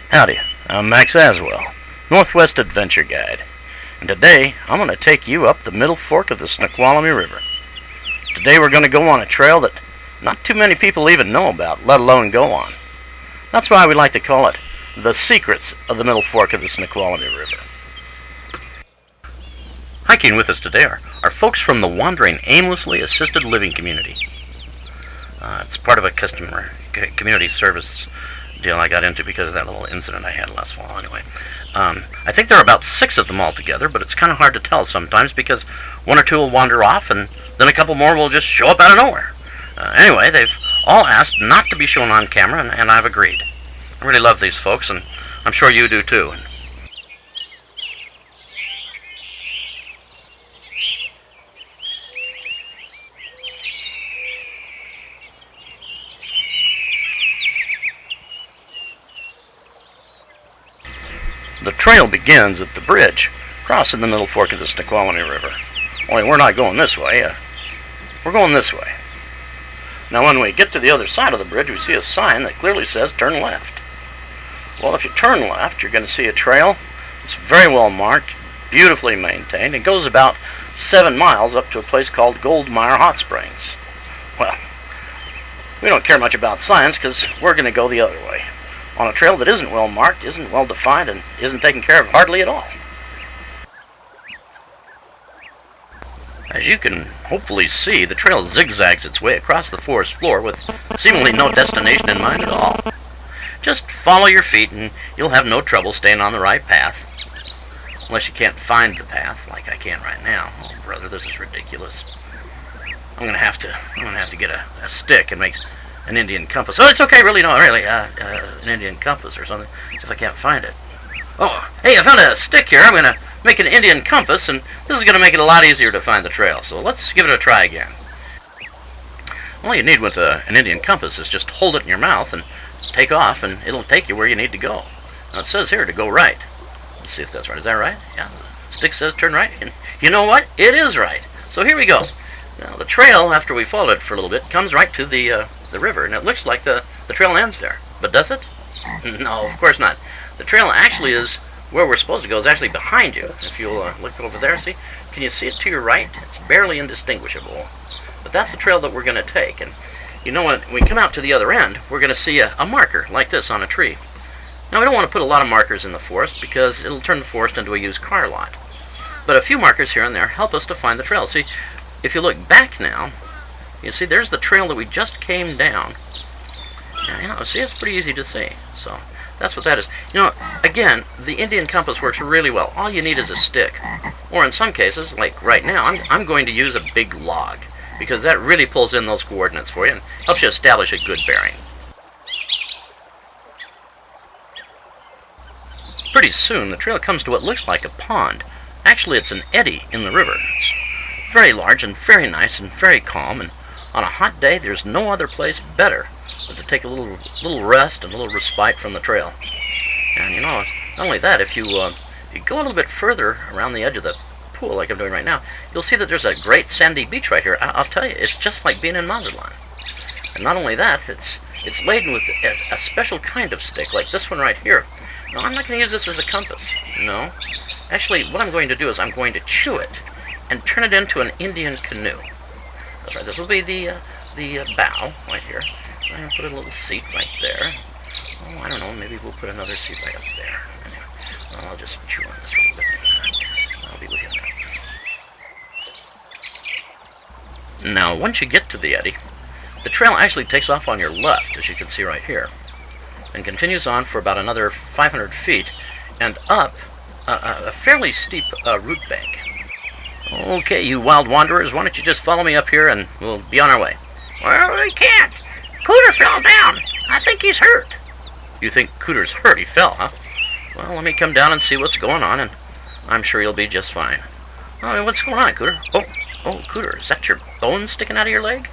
Howdy, I'm Max ASWELL, Northwest Adventure Guide, and today I'm going to take you up the middle fork of the Snoqualmie River. Today we're going to go on a trail that not too many people even know about, let alone go on. That's why we like to call it the secrets of the middle fork of the Snoqualmie River. Hiking with us today are folks from the Wandering Aimlessly Assisted Living Community. It's part of a community service deal I got into because of that little incident I had last fall. Anyway, I think there are about 6 of them altogether, but it's kind of hard to tell sometimes because one or two will wander off and then a couple more will just show up out of nowhere. Anyway, they've all asked not to be shown on camera, and I've agreed. I really love these folks, and I'm sure you do too. The trail begins at the bridge, crossing the middle fork of the Snoqualmie River. Only we're not going this way, we're going this way. Now when we get to the other side of the bridge, we see a sign that clearly says turn left. Well, if you turn left, you're going to see a trail. It's very well marked, beautifully maintained. It goes about 7 miles up to a place called Goldmire Hot Springs. Well, we don't care much about science because we're going to go the other way, on a trail that isn't well marked, isn't well defined, and isn't taken care of hardly at all. As you can hopefully see, the trail zigzags its way across the forest floor with seemingly no destination in mind at all. Just follow your feet and you'll have no trouble staying on the right path. Unless you can't find the path, like I can right now. Oh brother, this is ridiculous. I'm gonna have to get a stick and make an Indian compass. Oh, it's okay, really, no, really, an Indian compass or something, if I can't find it. Oh, hey, I found a stick here. I'm going to make an Indian compass, and this is going to make it a lot easier to find the trail. So let's give it a try again. All you need with an Indian compass is just hold it in your mouth and take off, and it'll take you where you need to go. Now, it says here to go right. Let's see if that's right. Is that right? Yeah, the stick says turn right, and you know what? It is right. So here we go. Now, the trail, after we followed it for a little bit, comes right to the river, and it looks like the trail ends there. But does it? No, of course not. The trail actually is where we're supposed to go, is actually behind you. If you'll look over there, see? Can you see it to your right? It's barely indistinguishable. But that's the trail that we're going to take. And you know, when we come out to the other end, we're going to see a marker like this on a tree. Now, we don't want to put a lot of markers in the forest because it'll turn the forest into a used car lot. But a few markers here and there help us to find the trail. See, if you look back now, you see there's the trail that we just came down. Now, you know, see, it's pretty easy to see. So that's what that is. You know, again, the Indian compass works really well. All you need is a stick. Or in some cases, like right now, I'm going to use a big log, because that really pulls in those coordinates for you and helps you establish a good bearing. Pretty soon, the trail comes to what looks like a pond. Actually, it's an eddy in the river. It's very large and very nice and very calm, and on a hot day, there's no other place better than to take a little rest and a little respite from the trail. And you know, not only that, if you go a little bit further around the edge of the pool, like I'm doing right now, you'll see that there's a great sandy beach right here. I'll tell you, it's just like being in Mazatlan. And not only that, it's laden with a special kind of stick, like this one right here. Now, I'm not going to use this as a compass. No. Actually, what I'm going to do is I'm going to chew it and turn it into an Indian canoe. That's right. This will be the bow right here. I'm going to put a little seat right there. Oh, I don't know. Maybe we'll put another seat right up there. Anyway, well, I'll just chew on this for a little bit. I'll be with you now. Now, once you get to the eddy, the trail actually takes off on your left, as you can see right here, and continues on for about another 500 feet and up a fairly steep root bank. Okay, you wild wanderers, why don't you just follow me up here and we'll be on our way. Well, we can't. Cooter fell down. I think he's hurt. You think Cooter's hurt? He fell, huh? Well, let me come down and see what's going on, and I'm sure you'll be just fine. Oh, what's going on, Cooter? Oh, Cooter, is that your bone sticking out of your leg?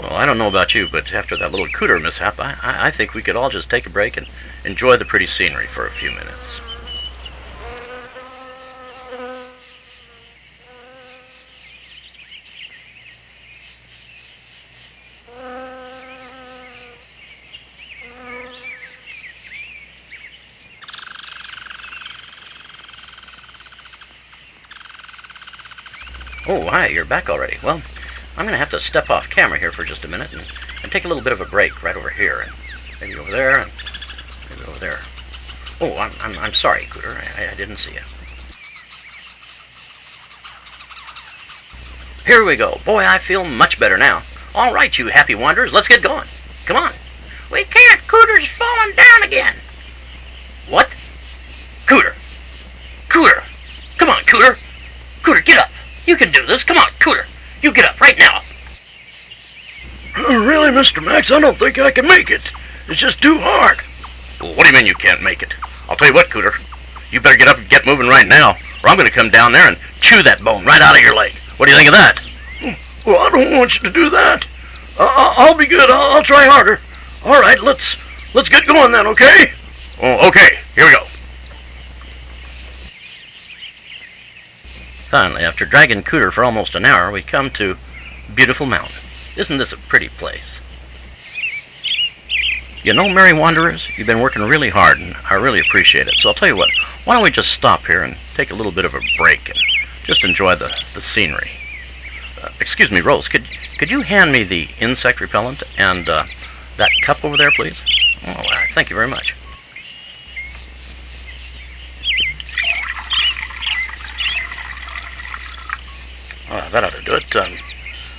Well, I don't know about you, but after that little cooter mishap, I think we could all just take a break and enjoy the pretty scenery for a few minutes. Oh, hi, you're back already. Well, I'm going to have to step off camera here for just a minute and take a little bit of a break right over here, and maybe over there, and maybe over there. Oh, I'm sorry, Cooter. I didn't see you. Here we go. Boy, I feel much better now. All right, you happy wanderers, let's get going. Come on. We can't. Cooter's falling down again. What? Cooter. Cooter. Come on, Cooter. Cooter, get up. You can do this. Come on, Cooter. You get up right now. Really, Mr. Max, I don't think I can make it. It's just too hard. Well, what do you mean you can't make it? I'll tell you what, Cooter. You better get up and get moving right now, or I'm going to come down there and chew that bone right out of your leg. What do you think of that? Well, I don't want you to do that. I'll be good. I'll try harder. All right, let's get going then, okay? Oh, okay. Here we go. Finally, after dragging Cooter for almost an hour, we come to Beautiful Mountain. Isn't this a pretty place? You know, merry wanderers, you've been working really hard, and I really appreciate it. So I'll tell you what, why don't we just stop here and take a little bit of a break and just enjoy the scenery. Excuse me, Rose, could you hand me the insect repellent and that cup over there, please? Oh, thank you very much. That ought to do it.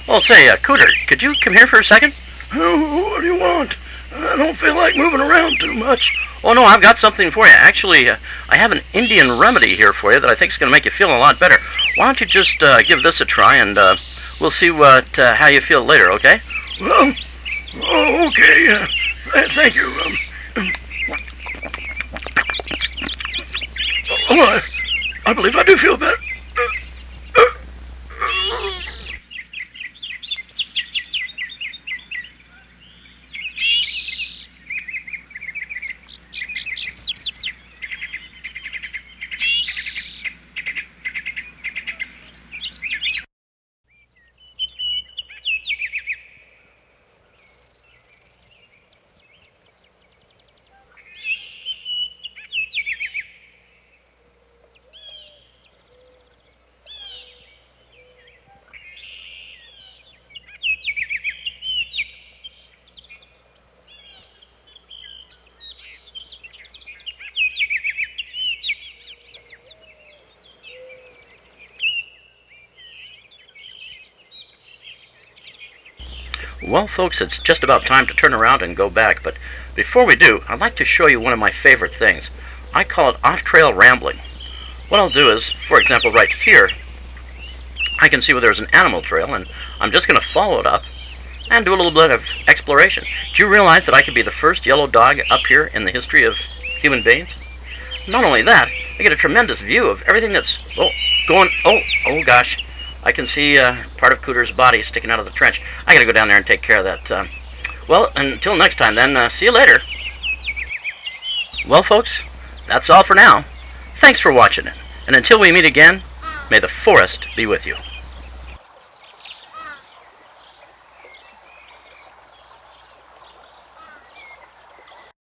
Well, say, Cooter, could you come here for a second? What do you want? I don't feel like moving around too much. Oh, no, I've got something for you. Actually, I have an Indian remedy here for you that I think is going to make you feel a lot better. Why don't you just give this a try, and we'll see how you feel later, okay? Well, okay. Thank you. I believe I do feel better. Well, folks, it's just about time to turn around and go back, but before we do, I'd like to show you one of my favorite things. I call it off-trail rambling. What I'll do is, for example, right here, I can see where there's an animal trail, and I'm just going to follow it up and do a little bit of exploration. Do you realize that I could be the first yellow dog up here in the history of human beings? Not only that, I get a tremendous view of everything that's oh gosh. I can see part of Cooter's body sticking out of the trench. I gotta go down there and take care of that. Well, until next time then, see you later. Well, folks, that's all for now. Thanks for watching it. And until we meet again, may the forest be with you.